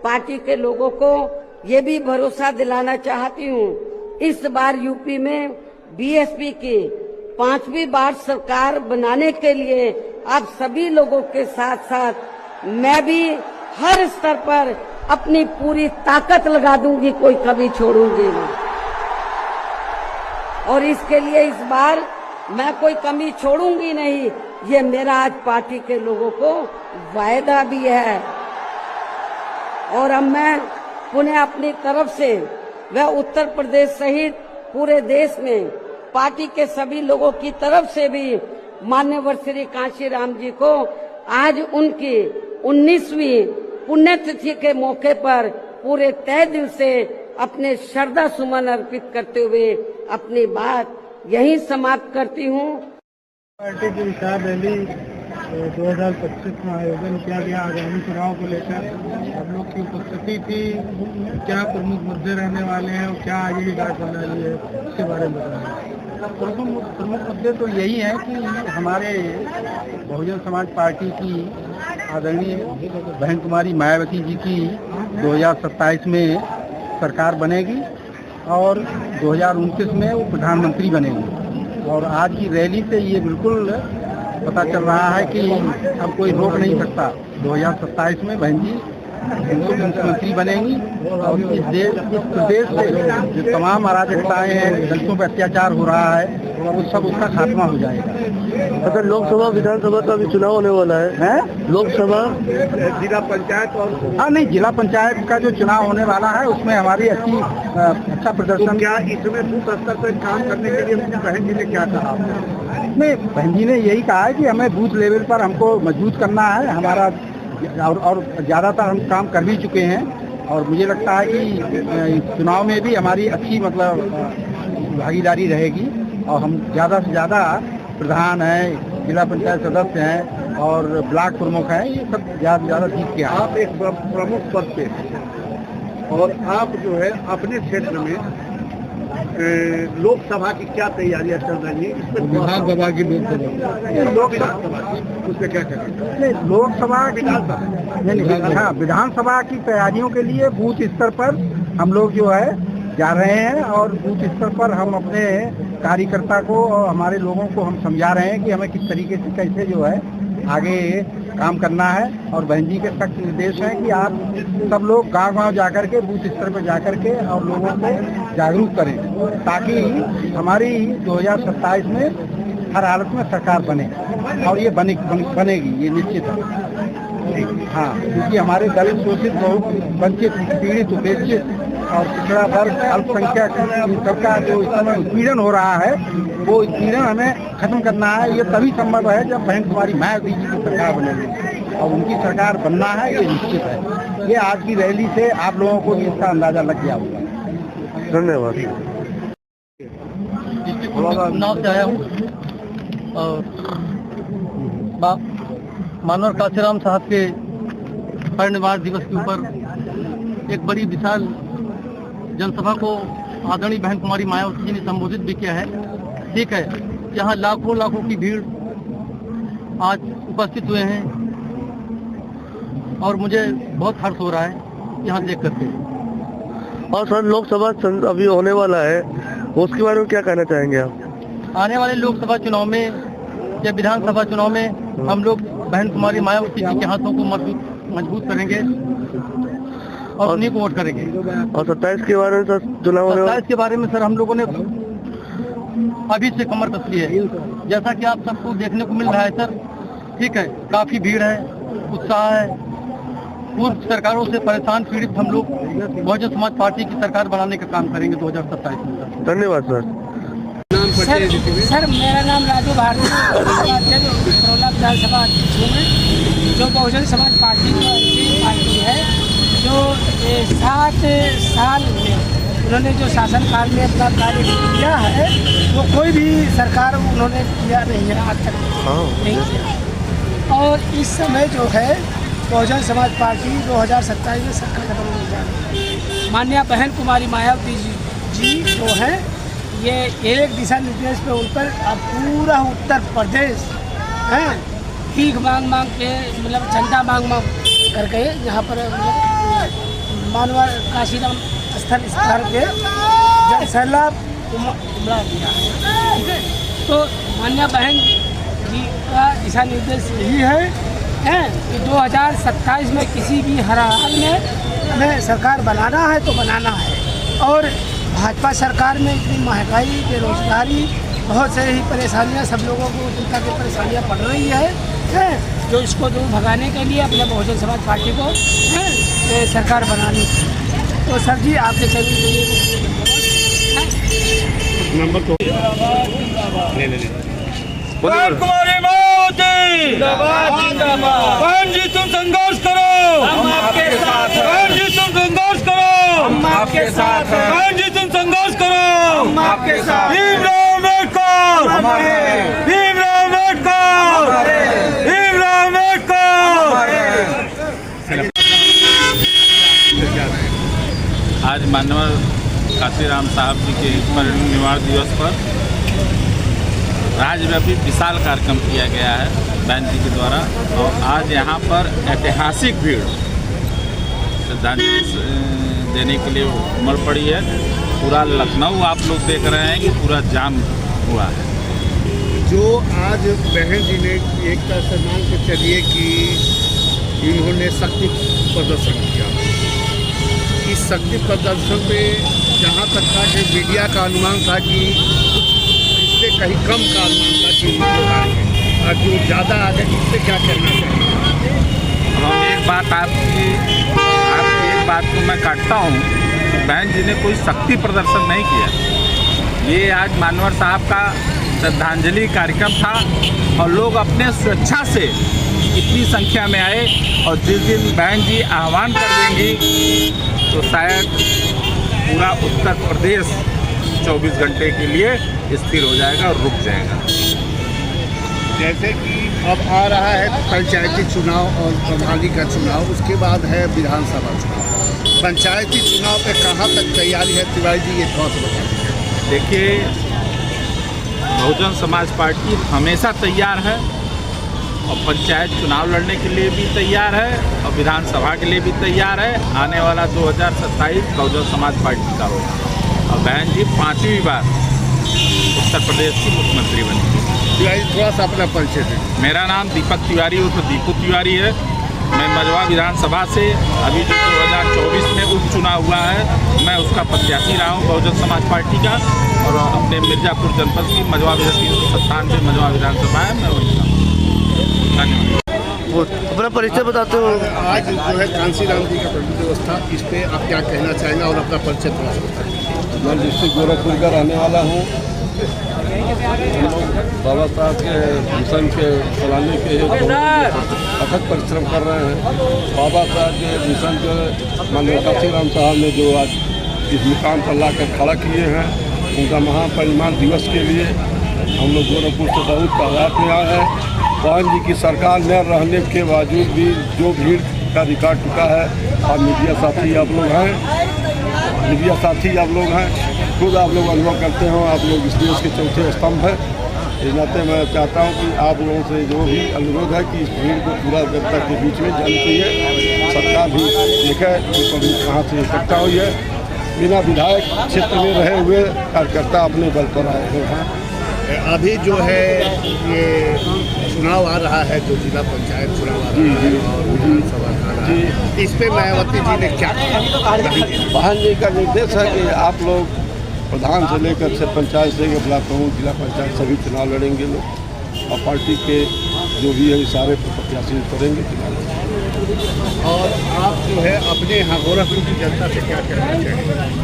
Party के लोगों को ये भी भरोसा दिलाना चाहती हूँ, इस बार यूपी में बीएसपी की 5वीं बार सरकार बनाने के लिए आप सभी लोगों के साथ साथ मैं भी हर स्तर पर अपनी पूरी ताकत लगा दूंगी, कोई कभी छोड़ूंगी नहीं। और इसके लिए इस बार मैं कोई कमी छोड़ूंगी नहीं, ये मेरा आज पार्टी के लोगों को वायदा भी है। और अब मैं पुनः अपनी तरफ से व उत्तर प्रदेश सहित पूरे देश में पार्टी के सभी लोगों की तरफ से भी माननीय श्री कांशीराम जी को आज उनकी 19वीं पुण्यतिथि के मौके पर पूरे तहे दिल से अपने श्रद्धा सुमन अर्पित करते हुए अपनी बात यहीं समाप्त करती हूँ। पार्टी की विचार रैली 2025 में आयोजन किया गया आगामी चुनाव को लेकर आप लोग की उपस्थिति थी, क्या प्रमुख मुद्दे रहने वाले हैं और क्या आगे की कार्यप्रणाली है, इसके बारे में बताएं। प्रमुख मुद्दे तो यही है कि हमारे बहुजन समाज पार्टी की आदरणीय बहन कुमारी मायावती जी की 2027 में सरकार बनेगी और 2029 में वो प्रधानमंत्री बनेंगे। और आज की रैली से ये बिल्कुल पता चल रहा है कि अब कोई रोक नहीं सकता। 2027 में बहन जी मुख्यमंत्री बनेंगी और इस प्रदेश से जो तमाम अराजकताएं हैं, दलितों पर अत्याचार हो रहा है, वो सब उसका खात्मा हो जाएगा। अगर लोकसभा विधानसभा का भी चुनाव होने वाला है, लोकसभा जिला पंचायत और नहीं, जिला पंचायत का जो चुनाव होने वाला है उसमें हमारी अच्छा प्रदर्शन। तो क्या इसमें बूथ स्तर पर काम करने के लिए बहन जी ने क्या कहा? नहीं, बहन जी ने यही कहा है कि हमें बूथ लेवल पर हमको मजबूत करना है हमारा, और ज़्यादातर हम काम कर भी चुके हैं। और मुझे लगता है कि चुनाव में भी हमारी अच्छी भागीदारी रहेगी और हम ज़्यादा से ज़्यादा प्रधान हैं, जिला पंचायत सदस्य हैं और ब्लॉक प्रमुख हैं, ये सब ज़्यादा से ज़्यादा जीत के आए। आप एक प्रमुख पद पे और आप जो है अपने क्षेत्र में लोकसभा की क्या तैयारियां चल रही है? विधानसभा की लोकसभा उस पर क्या करें? लोकसभा हाँ, विधानसभा की तैयारियों के लिए बूथ स्तर पर हम लोग जो है जा रहे हैं और बूथ स्तर पर हम अपने कार्यकर्ता को और हमारे लोगों को हम समझा रहे हैं कि हमें किस तरीके से कैसे जो है आगे काम करना है। और बहन जी के सख्त निर्देश हैं कि आप सब लोग गांव-गांव जाकर के बूथ स्तर पर जाकर के और लोगों को जागरूक करें, ताकि हमारी 2027 में हर हालत में सरकार बने और ये बनेगी, ये निश्चित है। हाँ, क्योंकि हमारे दलित, शोषित, वंचित, पीड़ित, उपेक्षित और पिछड़ा वर्ग, अल्पसंख्यक सबका जो इस समय उत्पीड़न हो रहा है, वो उत्पीड़न हमें खत्म करना है। ये तभी संभव है जब बहन कुमारी मायावती जी की सरकार बनेगी और उनकी सरकार बनना है, ये निश्चित है। ये आज की रैली से आप लोगों को भी इसका अंदाजा लग गया होगा। धन्यवाद। चुनाव से आया हूँ और मानव कांशीराम साहब के परिनिर्वाण दिवस के ऊपर एक बड़ी विशाल जनसभा को आदरणीय बहन कुमारी मायावती जी ने संबोधित भी किया है। ठीक है, यहाँ लाखों की भीड़ आज उपस्थित हुए हैं और मुझे बहुत हर्ष हो रहा है यहाँ देख करके। और सर, लोकसभा अभी होने वाला है, उसके बारे में क्या कहना चाहेंगे आप? आने वाले लोकसभा चुनाव में या विधानसभा चुनाव में हम लोग बहन कुमारी मायावती जी के हाथों को मजबूत करेंगे और उन्हीं को वोट करेंगे। और 27 के बारे में सर, चुनाव होने वाला 27 के बारे में सर हम लोगों ने अभी से कमर कस ली है, जैसा कि आप सबको देखने को मिल रहा है सर। ठीक है, काफी भीड़ है, उत्साह है। पूर्व सरकारों से परेशान पीड़ित हम लोग बहुजन समाज पार्टी की सरकार बनाने का काम करेंगे 2027 में। धन्यवाद सर। सर मेरा नाम राजू भारती, करौला विधानसभा अध्यक्ष हूँ, जो बहुजन समाज पार्टी की ऐसी पार्टी है जो 7 साल में उन्होंने जो शासनकाल में अपना कार्य किया है, वो कोई भी सरकार उन्होंने किया नहीं है, आज तक नहीं किया। और इस समय जो है बहुजन समाज पार्टी 2027 में सरकार बनने जा रही है। माननीय बहन कुमारी मायावती जी जो है, ये एक दिशा निर्देश पे उन पर अब पूरा उत्तर प्रदेश है भीख मांग के, मतलब चंदा मांग करके यहाँ पर मानवर काशीराम स्थल पे जल सैलाब उमड़ा दिया है। ठीक है, तो माननीय बहन जी का दिशा निर्देश यही है कि 2027 में किसी भी हाल में हमें सरकार बनाना है तो बनाना है। और भाजपा सरकार में इतनी महंगाई, बेरोजगारी, बहुत सारी परेशानियां सब लोगों को, जनता की परेशानियां पड़ रही है जो इसको दूर भगाने के लिए अपने बहुजन समाज पार्टी को सरकार बनानी है। तो सर जी आपके चैनल के लिए नंबर तो कुमारी मोदी बहन जी तुम संघर्ष करो, हम आपके साथ हैं। बहन जी तुम संघर्ष करो, हम आपके साथ हैं। बहन जी तुम संघर्ष करो, हम आपके साथ। भीमराव अम्बेडकर, भीमराव अम्बेडकर, भीमराव अम्बेडकर। आज मानवर काशीराम साहब जी के परिनिर्वाण दिवस पर राज्यव्यापी विशाल कार्यक्रम किया गया है बहन जी के द्वारा। और आज यहाँ पर ऐतिहासिक भीड़ श्रद्धांजलि देने के लिए उमड़ पड़ी है। पूरा लखनऊ आप लोग देख रहे हैं कि पूरा जाम हुआ है। जो आज बहन जी ने एक तरह से मान के चलिए कि इन्होंने शक्ति प्रदर्शन किया। इस शक्ति प्रदर्शन में जहाँ तक था कि मीडिया का अनुमान था कि इससे कहीं कम का अनुमान था कि और जो ज़्यादा आगे इससे क्या करना चाहिए। हम एक बात आपकी एक बात को मैं काटता हूँ, बहन जी ने कोई शक्ति प्रदर्शन नहीं किया। ये आज मानवर साहब का श्रद्धांजलि कार्यक्रम था और लोग अपने स्वेच्छा से इतनी संख्या में आए। और जिस दिन बहन जी आह्वान कर देंगी तो शायद पूरा उत्तर प्रदेश 24 घंटे के लिए स्थिर हो जाएगा और रुक जाएगा। जैसे कि अब आ रहा है पंचायती चुनाव और प्रभारी का चुनाव, उसके बाद है विधानसभा चुनाव। पंचायती चुनाव पे कहाँ तक तैयारी है तिवारी जी, ये थोड़ा सा बताइए। देखिए, बहुजन समाज पार्टी हमेशा तैयार है और पंचायत चुनाव लड़ने के लिए भी तैयार है और विधानसभा के लिए भी तैयार है। आने वाला 2027 बहुजन समाज पार्टी का होगा और बहन जी 5वीं बार उत्तर प्रदेश की मुख्यमंत्री बनी। तिवारी थोड़ा सा अपना परिचय दें। मेरा नाम दीपक तिवारी उर्फ दीपू तिवारी है। मैं मझवा विधानसभा से अभी जो 2024 में उपचुनाव हुआ है, मैं उसका प्रत्याशी रहा हूँ बहुजन समाज पार्टी का। और अपने मिर्जापुर जनपद की मझवा 397 मझवा विधानसभा है, मैं वही हूँ। धन्यवाद। अपना परिचय बताते हो। आज जो है कांशीराम जी का प्रभु व्यवस्था, इस पे आप क्या कहना चाहेंगे और अपना परिचय थोड़ा सा बताइए। मैं डिस्ट्रिक्ट गोरखपुर का रहने वाला हूँ। बाबा साहब के मिशन के चलाने के अथक परिश्रम कर रहे हैं। बाबा साहब के मिशन के माननीय काशीराम साहब ने जो आज इस मुकाम पर ला कर खड़ा किए हैं, उनका महापरिनिर्वाण दिवस के लिए हम लोग गोरखपुर से बहुत तादाद में आए हैं। बहन जी की सरकार न रहने के बावजूद भी जो भीड़ का रिकॉर्ड टूटा है, और मीडिया साथी आप लोग हैं, खुद आप लोग अनुभव करते हो। आप लोग इस देश के चौथे स्तंभ है। इस नाते मैं चाहता हूँ कि आप लोगों से जो भी अनुरोध है कि इस भीड़ को पूरा जनता के बीच में जानी चाहिए। सरकार भी देखे कि पब्लिक कहाँ से इकट्ठा हुई है। बिना विधायक क्षेत्र में रहे हुए कार्यकर्ता अपने बल पर आए हुए हैं। अभी जो है ये चुनाव आ रहा है, जो जिला पंचायत चुनाव आ रहा है और विधानसभा आ रहा है, इस पे मायावती जी ने क्या कहा? बहन जी का निर्देश है कि आप लोग प्रधान से लेकर से पंचायत से ब्लॉक प्रमुख, जिला पंचायत सभी चुनाव लड़ेंगे लोग और पार्टी के जो भी है सारे प्रत्याशी करेंगे चुनाव। और आप जो है अपने यहाँ गोरखपुर की जनता से क्या कहना चाहेंगे?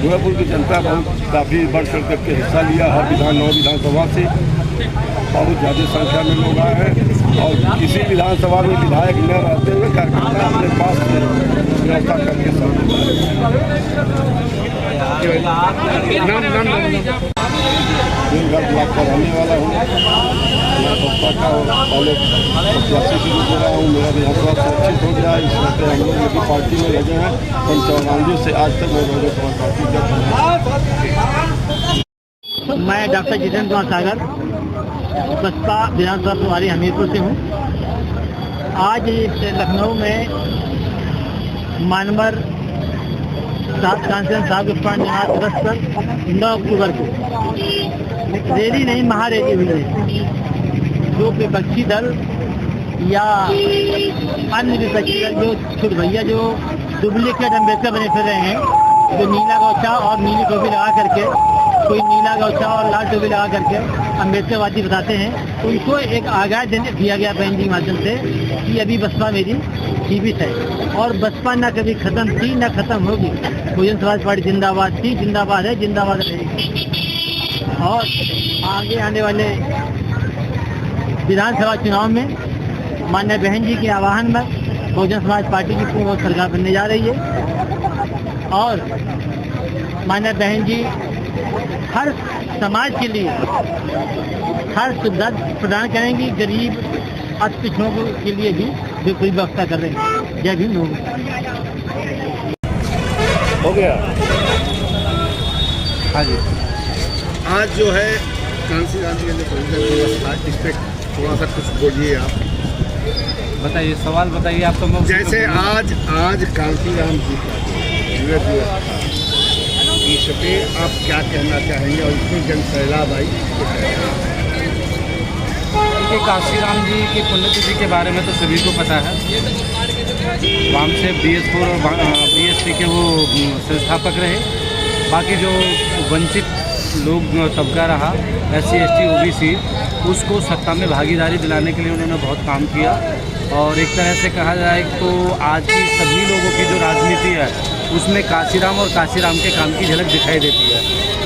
गोरखपुर की जनता काफ़ी बढ़ चढ़ करके हिस्सा लिया हर विधानसभा से। बहुत ज़्यादा संख्या में लोग आए हैं और किसी विधानसभा में विधायक न रहते हुए कार्यकर्ता अपने पास व्यवस्था करके घर ब्लॉक का रहने वाला हूँ। मैं सत्ता का पहले प्रत्याशी शुरू कर रहा हूँ। मेरा विधानसभा सुरक्षित हो गया। इस वक्त हम लोग की पार्टी में लगे हैं। 95 से आज तक मैं बहुजन समाज पार्टी का। मैं डॉक्टर जितेंद्र कुमार सागर, बसपा विधानसभा प्रभारी हमीरपुर से हूँ। आज लखनऊ में मानवर कांस्टेंस साहब के पास निवास पर 9 अक्टूबर को रैली नहीं महारैली हुई है। जो विपक्षी दल या अन्य विपक्षी दल जो छोटे भैया जो डुप्लीकेट अम्बेडकर बने फिर रहे हैं, जो नीला गौछा और नीली टोपी लगा करके, कोई नीला गौछा और लाल टोपी लगा करके अम्बेडकरवादी बताते हैं, उनको एक आगाह दिया गया बहन जी के माध्यम से कि अभी बसपा मेरी जीवित है और बसपा न कभी खत्म थी न खत्म होगी। बहुजन समाज पार्टी जिंदाबाद थी, जिंदाबाद है, जिंदाबाद रहेगी। और आगे आने वाले विधानसभा चुनाव में माननीय बहन जी के आह्वान में बहुजन समाज पार्टी की पूर्ण सरकार बनने जा रही है और माननीय बहन जी हर समाज के लिए हर सुविधा प्रदान करेंगी। गरीब अति पिछड़ों के लिए भी वे पूरी व्यवस्था कर रहे हैं। जय भीम। हो गया। हाँ जी। आज जो है कांसी गांधी के दिवस था, इस पर थोड़ा सा कुछ बोलिए आप। बताइए, सवाल बताइए आप। तो जैसे आज कांसीराम जी का दिवस था, इस पे आप क्या कहना चाहेंगे और इतनी जन सैलाब आई? देखिए, कांसीराम जी की पुण्यतिथि के बारे में तो सभी को पता है। वाम से BS4 और BSP के वो संस्थापक रहे। बाकी जो वंचित लोग तबका रहा, SC ST OBC, उसको सत्ता में भागीदारी दिलाने के लिए उन्होंने बहुत काम किया। और एक तरह से कहा जाए तो आज की सभी लोगों की जो राजनीति है उसमें कांसीराम और कांसीराम के काम की झलक दिखाई देती है।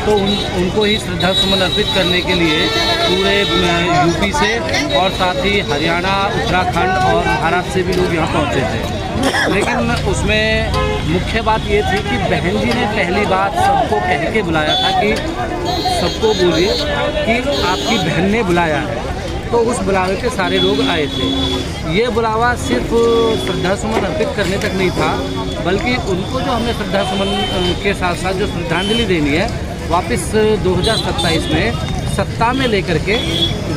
तो उनको ही श्रद्धा सुमन अर्पित करने के लिए पूरे यूपी से और साथ ही हरियाणा, उत्तराखंड और महाराष्ट्र से भी लोग यहाँ पहुँचे थे। लेकिन उसमें मुख्य बात ये थी कि बहन जी ने पहली बात सबको कह के बुलाया था कि सबको बोलिए कि आपकी बहन ने बुलाया है। तो उस बुलावे पे सारे लोग आए थे। ये बुलावा सिर्फ श्रद्धा सुमन अर्पित करने तक नहीं था, बल्कि उनको जो हमें श्रद्धा सुमन के साथ साथ जो श्रद्धांजलि देनी है, वापस 2027 में सत्ता में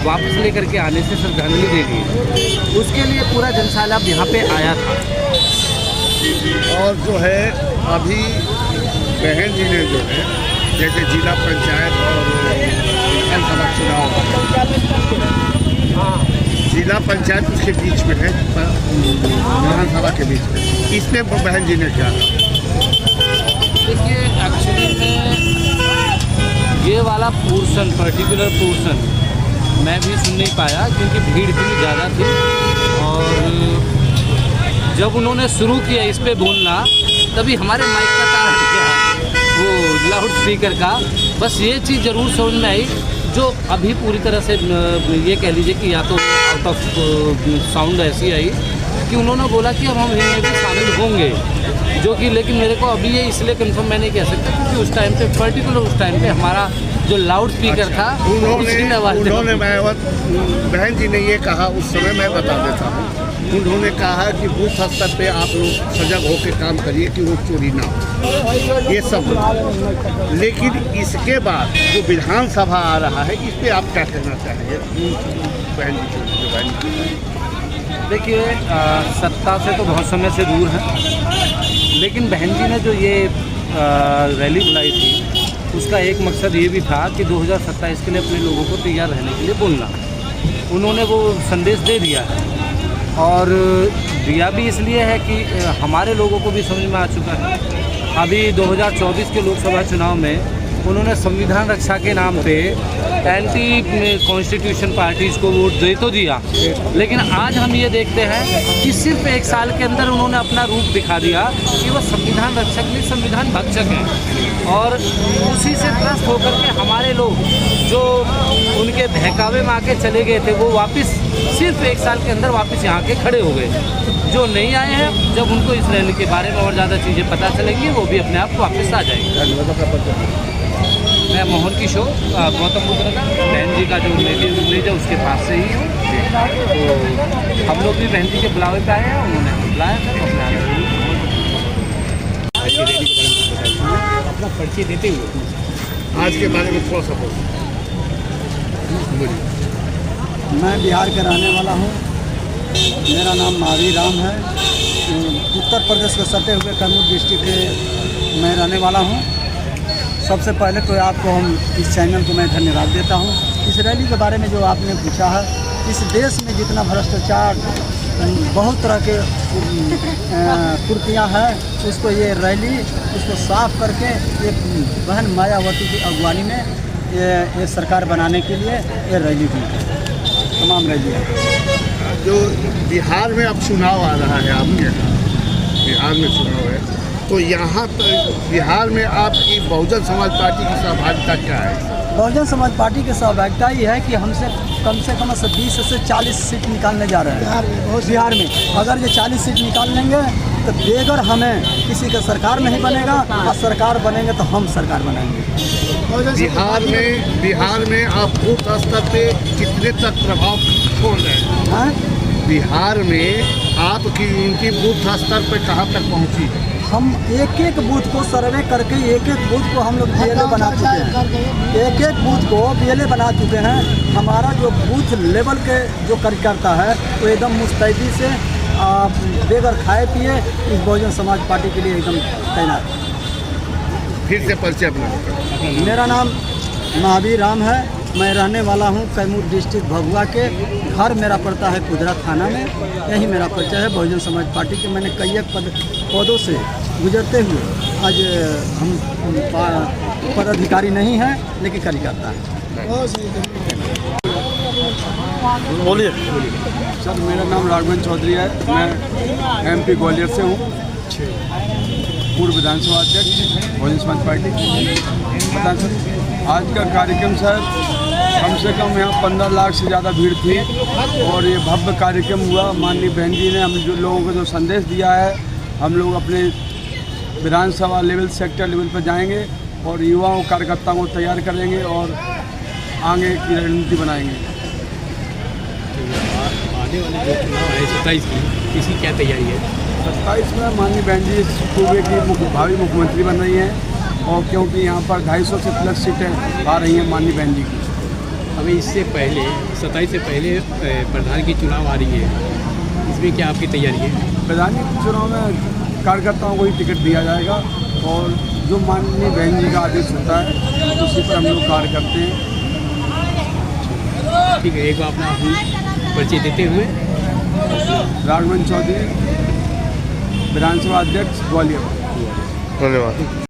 वापस लेकर के आने से श्रद्धांजलि देनी है। उसके लिए पूरा जनसैलाब यहाँ पे आया था। और जो है अभी बहन जी ने जो है जैसे जिला पंचायत और विधानसभा चुनाव, जिला पंचायत उसके बीच में है, विधानसभा के बीच में, इसमें बहन जी ने क्या? देखिए, एक्चुअली में ये वाला पर्टिकुलर पोर्शन मैं भी सुन नहीं पाया क्योंकि भीड़ इतनी ज़्यादा थी। और जब उन्होंने शुरू किया इस पे बोलना, तभी हमारे माइक का तार हट गया, वो लाउड स्पीकर का। बस ये चीज़ ज़रूर समझ में आई, जो अभी पूरी तरह से ये कह लीजिए कि या तो आउट ऑफ साउंड ऐसी आई कि उन्होंने बोला कि अब हम इनमें भी शामिल होंगे, जो कि लेकिन मेरे को अभी ये इसलिए कंफर्म मैं नहीं कह सकता क्योंकि उस टाइम पे पर्टिकुलर उस टाइम पे हमारा जो लाउड स्पीकर था उन्होंने बहन जी ने ये कहा, उस समय मैं बता देता हूँ, उन्होंने कहा कि बूथ स्तर पे आप लोग सजग होकर काम करिए कि वो चोरी ना हो, ये सब। लेकिन इसके बाद जो विधानसभा आ रहा है, इस पे आप क्या कहना चाहेंगे बहन जी? देखिए, सत्ता से तो बहुत समय से दूर है, लेकिन बहन जी ने जो ये रैली बुलाई थी उसका एक मकसद ये भी था कि 2027 के लिए अपने लोगों को तैयार रहने के लिए बोलना। उन्होंने वो संदेश दे दिया है और दिया भी इसलिए है कि हमारे लोगों को भी समझ में आ चुका है। अभी 2024 के लोकसभा चुनाव में उन्होंने संविधान रक्षा के नाम पे एंटी कॉन्स्टिट्यूशन पार्टीज़ को वोट दे तो दिया, लेकिन आज हम ये देखते हैं कि सिर्फ एक साल के अंदर उन्होंने अपना रूप दिखा दिया कि वो संविधान रक्षक नहीं, संविधान भक्षक हैं। और उसी से त्रस्त होकर के हमारे लोग जो उनके बहकावे में आके चले गए थे, वो वापस सिर्फ एक साल के अंदर वापस यहाँ के खड़े हो गए। जो नहीं आए हैं, जब उनको इस रैली के बारे में और ज़्यादा चीज़ें पता चलेंगी, वो भी अपने आप वापस आ जाएंगे। मैं मोहन किशोर, गौतम बुद्ध नगर, बहन जी का जो नेटिव विलेज है उसके पास से ही हूँ। तो हम लोग भी बहन जी के बुलावे पे आए हैं, उन्होंने बुलाया था तो अपने अपना परिचय देते हुए आज के बारे में थोड़ा सा बोलिए। मैं बिहार का रहने वाला हूँ। मेरा नाम महावीर राम है। उत्तर प्रदेश के सटे हुए कैमूर डिस्ट्रिक्ट के मैं रहने वाला हूँ। सबसे पहले तो आपको हम इस चैनल को मैं धन्यवाद देता हूँ। इस रैली के बारे में जो आपने पूछा है, इस देश में जितना भ्रष्टाचार, बहुत तरह के कुर्तियाँ हैं, उसको ये रैली उसको साफ करके ये बहन मायावती की अगुवानी में ये सरकार बनाने के लिए ये रैली हुई है, तमाम रैली है। जो बिहार में अब चुनाव आ रहा है, आपके यहाँ बिहार में चुनाव है, तो यहाँ पर बिहार में आपकी बहुजन समाज पार्टी की सहभागिता क्या है? बहुजन समाज पार्टी की सहभागिता ये है कि हमसे कम से 20 से 40 सीट निकालने जा रहे हैं बिहार में। अगर ये 40 सीट निकाल लेंगे तो बेगर हमें किसी का सरकार नहीं बनेगा, और सरकार बनेंगे तो हम सरकार बनाएंगे। बिहार में आप बूथ स्तर पे कितने तक प्रभाव छोड़ रहे हैं? बिहार में आपकी इनकी बूथ स्तर पे कहाँ तक पहुँची है? हम एक बूथ को सर्वे करके एक बूथ को हम लोग BLA बना चुके हैं। एक बूथ को BLA बना चुके हैं। हमारा जो बूथ लेवल के जो कार्यकर्ता है वो एकदम मुस्तैदी से बेगर खाए पिए इस बहुजन समाज पार्टी के लिए एकदम तैनात। फिर से परिचय अपना। मेरा नाम महावीर राम है। मैं रहने वाला हूं कैमूर डिस्ट्रिक्ट भभुआ के। घर मेरा पड़ता है कुदरा थाना में। यही मेरा परिचय है बहुजन समाज पार्टी के। मैंने कई एक पदों से गुजरते हुए आज हम पदाधिकारी नहीं हैं, लेकिन कार्यकर्ता हैं। बोलिए सर, मेरा नाम राघवन चौधरी है। मैं MP ग्वालियर से हूँ, पूर्व विधानसभा अध्यक्ष बहुजन समाज पार्टी। आज का कार्यक्रम सर, कम से कम यहाँ 15 लाख से ज़्यादा भीड़ थी और ये भव्य कार्यक्रम हुआ। माननीय बहन जी ने हम जो लोगों को जो संदेश दिया है, हम लोग अपने विधानसभा लेवल, सेक्टर लेवल पर जाएंगे और युवाओं कार्यकर्ताओं को तैयार करेंगे और आगे की रणनीति बनाएंगे। आने वाले जो चुनाव है 27 की, इसकी क्या तैयारी है? 27 में माननीय बहन जी सूबे की भावी मुख्यमंत्री बन रही हैं और क्योंकि यहाँ पर 250 से प्लस सीटें आ रही हैं माननीय बहन जी की। अभी इससे पहले 27 से पहले प्रधान की चुनाव आ रही है, इसमें क्या आपकी तैयारी है? प्रधान के चुनाव में कार्यकर्ताओं को ही टिकट दिया जाएगा और जो माननीय बहन जी का आदेश होता है उसी पर हम लोग कार्य करते हैं। ठीक है, एक बार अपना परिचय देते हुए। राघवन चौधरी, विधानसभा अध्यक्ष ग्वालियर। धन्यवाद।